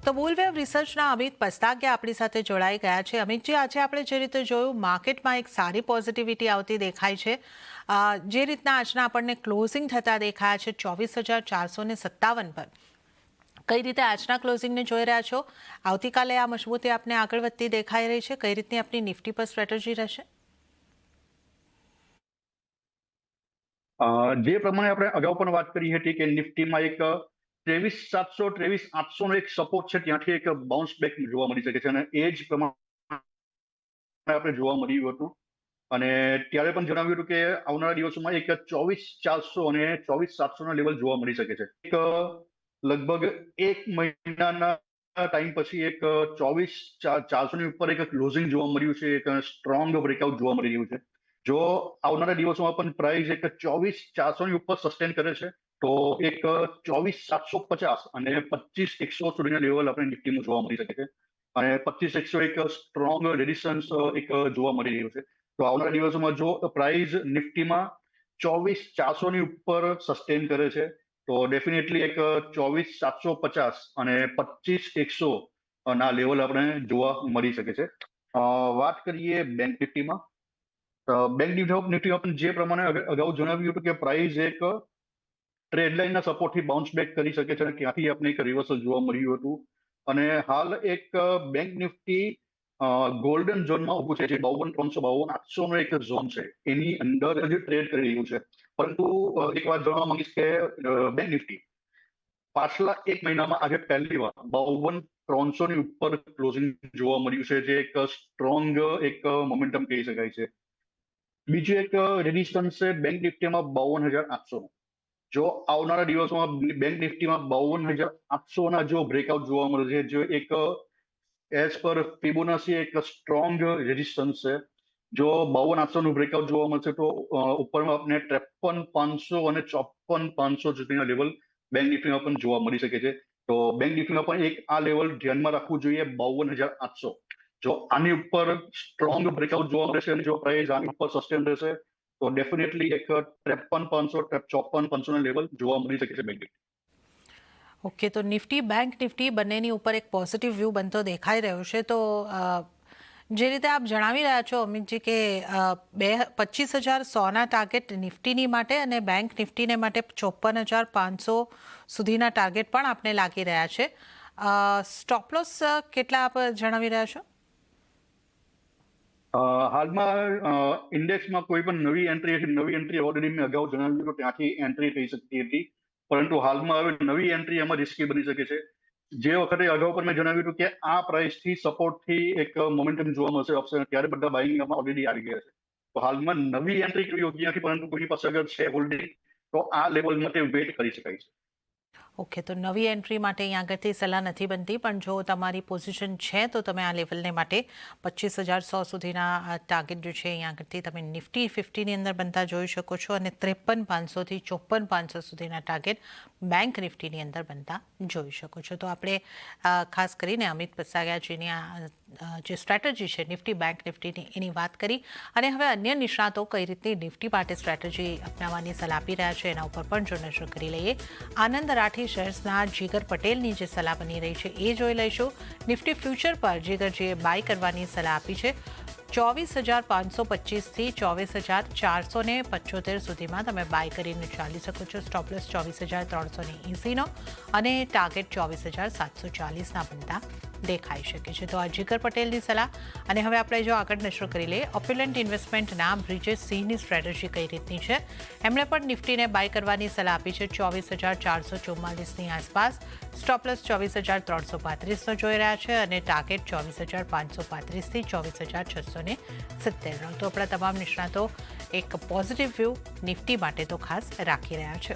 તો બુલવેવ રિસર્ચના અમિત પસ્તાગિયા આપણી સાથે જોડાઈ ગયા છે। અમિતજી, આજે આપણે જે રીતે જોયું માર્કેટમાં એક સારી પોઝિટિવિટી આવતી દેખાય છે। જે રીતના આજના આપણને ક્લોઝિંગ થતા દેખાયા છે 24,457 પર, કઈ રીતે આજના ક્લોઝિંગને જોઈ રહ્યા છો? આવતીકાલે આ મજબૂતી આપને આગળ વધતી દેખાઈ રહી છે, કઈ રીતની આપની નિફ્ટી પર સ્ટ્રેટેજી રહેશે? જે પ્રમાણે આપણે અગાઉ પણ વાત કરી હતી કે નિફ્ટીમાં એક 23,700 23,800 નો એક સપોર્ટ છે, ત્યાંથી એક બાઉન્સ બેક જોવા મળી શકે છે અને એ જ પ્રમાણે આપણે જોવા મળ્યું હતું। અને ત્યારે પણ જણાવ્યું હતું કે આવનારા દિવસોમાં એક 24,400 અને 24,700 ના લેવલ જોવા મળી શકે છે। એક લગભગ એક મહિનાના ટાઈમ પછી એક 24,400 ની ઉપર એક ક્લોઝિંગ જોવા મળ્યું છે, એક સ્ટ્રોંગ બ્રેકઆઉટ જોવા મળી રહ્યું છે। જો આવનારા દિવસોમાં પણ પ્રાઇસ એક 24,400 ની ઉપર સસ્ટેન કરે છે તો એક 24,750 અને 25,100 સુધીના લેવલ આપણે નિફ્ટીમાં જોવા મળી શકે છે અને 25,100 એક સ્ટ્રોંગ રેડિસ્ટન્સ એક જોવા મળી રહ્યું છે। તો આવનારા દિવસોમાં જો પ્રાઇસ નિફ્ટીમાં 24,400 ની ઉપર સસ્ટેન કરે છે તો ડેફિનેટલી એક 24,750 અને 25,100 ના લેવલ આપણે જોવા મળી શકે છે। વાત કરીએ બેંક નિફ્ટીમાં, બેંક નિફ્ટીમાં પણ જે પ્રમાણે અગાઉ જણાવ્યું હતું કે પ્રાઇસ એક ટ્રેડ લાઇનના સપોર્ટથી બાઉન્સ બેક કરી શકે છે અને ત્યાંથી આપણે એક રિવર્સલ જોવા મળ્યું હતું અને હાલ એક બેંક નિફ્ટી ગોલ્ડન ઝોનમાં ઊભું છે, જે 52,352,800 નો એક ઝોન છે, એની અંદર જ ટ્રેડ કરી રહ્યું છે। પરંતુ એક વાત જાણવા માંગીશ કે બેંક નિફ્ટી પાછલા એક મહિનામાં આજે પહેલી વાર 52,300 ની ઉપર ક્લોઝિંગ જોવા મળ્યું છે, જે એક સ્ટ્રોંગ એક મોમેન્ટમ કહી શકાય છે। બીજું એક રેડિસ્ટન્સ છે બેંક નિફ્ટીમાં 52,800 નો। જો આવનારા દિવસોમાં બેંક નિફ્ટીમાં 52,800 ના જો બ્રેકઆઉટ જોવા મળે છે, જો એક એઝ પર ફિબોનાચી એક સ્ટ્રોંગ રેઝિસ્ટન્સ છે। જો 52,800 નું બ્રેકઆઉટ જોવા મળશે તો ઉપરમાં આપણે 53,500 અને 54,500 સુધીના લેવલ બેંક નિફ્ટીમાં પણ જોવા મળી શકે છે। તો બેંક નિફ્ટીમાં પણ એક આ લેવલ ધ્યાનમાં રાખવું જોઈએ 52,800। જો આની ઉપર સ્ટ્રોંગ બ્રેકઆઉટ જોવા મળશે અને જો પ્રાઇસ આની ઉપર સસ્ટેન રહેશે તો ડેફિનેટલી એક 53,500 54,500 ના લેવલ જોવા મળી શકે છે બેંક નિફ્ટી। ઓકે, તો નિફ્ટી બેંક નિફ્ટી બંનેની ઉપર એક પોઝિટિવ વ્યૂ બનતો દેખાઈ રહ્યો છે। તો જે રીતે આપ જણાવી રહ્યા છો અમિતજી કે 25,100ના ટાર્ગેટ નિફ્ટીની માટે અને બેંક નિફ્ટીને માટે 54,500 સુધીના ટાર્ગેટ પણ આપને લાગી રહ્યા છે। સ્ટોપ લોસ કેટલા આપ જણાવી રહ્યા છો? હાલમાં ઇન્ડેક્સમાં કોઈ પણ નવી એન્ટ્રી ઓલરેડી મેં અગાઉ જણાવ્યું કે ત્યાંથી એન્ટ્રી થઈ શકતી હતી, પરંતુ હાલમાં હવે નવી એન્ટ્રી એમાં રિસ્કી બની શકે છે। જે વખતે અગાઉ પણ મેં જણાવ્યું હતું કે આ પ્રાઇસથી સપોર્ટથી એક મોમેન્ટમ જોવા મળશે ઓપ્શન, ત્યારે બધા બાઇંગમાં ઓલરેડી આવી ગયા છે। તો હાલમાં નવી એન્ટ્રી કરવી યોગ્ય નથી, પરંતુ કોઈની પાસે અગર છે હોલ્ડિંગ તો આ લેવલ માટે વેટ કરી શકાય છે। ઓકે, તો નવી એન્ટ્રી માટે અહીં આગળથી સલાહ નથી બનતી, પણ જો તમારી પોઝિશન છે તો તમે આ લેવલને માટે 25,100 સુધીના ટાર્ગેટ જો છે અહીં આગળથી તમે નિફ્ટી 50ની અંદર બનતા જોઈ શકો છો અને 53,500થી 54,500 સુધીના ટાર્ગેટ બેંક નિફ્ટીની અંદર બનતા જોઈ શકો છો। તો આપણે ખાસ કરીને અમિત પસ્તાગિયાજીની જે સ્ટ્રેટેજી છે નિફ્ટી બેંક નિફ્ટીની એની વાત કરી અને હવે અન્ય નિષ્ણાતો કઈ રીતની નિફ્ટી માટે સ્ટ્રેટેજી અપનાવવાની સલાહ આપી રહ્યા છે એના ઉપર પણ જો નજર કરી લઈએ। આનંદ રાઠી શેર્સના જીગર પટેલની જે સલાહ બની રહી છે એ જોઈ લઈશું। નિફ્ટી ફ્યુચર પર જીગરજીએ બાય કરવાની સલાહ આપી છે। 24,525થી 24,475 સુધીમાં તમે બાય કરીને ચાલી શકો છો। સ્ટોપલેસ 24,380નો અને ટાર્ગેટ 24,740ના બનતા દેખાઈ શકે છે। તો આ જીગર પટેલની સલાહ। અને હવે આપણે જો આગળ નજર કરી લઈએ ઓપ્યુલન્ટ ઇન્વેસ્ટમેન્ટના બ્રિજેશ સિંહની સ્ટ્રેટેજી કઈ રીતની છે। એમણે પણ નિફ્ટીને બાય કરવાની સલાહ આપી છે 24,444ની આસપાસ। સ્ટોપલેસ 24,335નો જોઈ રહ્યા છે અને ટાર્ગેટ 24,535થી 24,670નો। તો આપણા તમામ નિષ્ણાતો એક પોઝિટિવ વ્યૂ નિફ્ટી માટે તો ખાસ રાખી રહ્યા છે।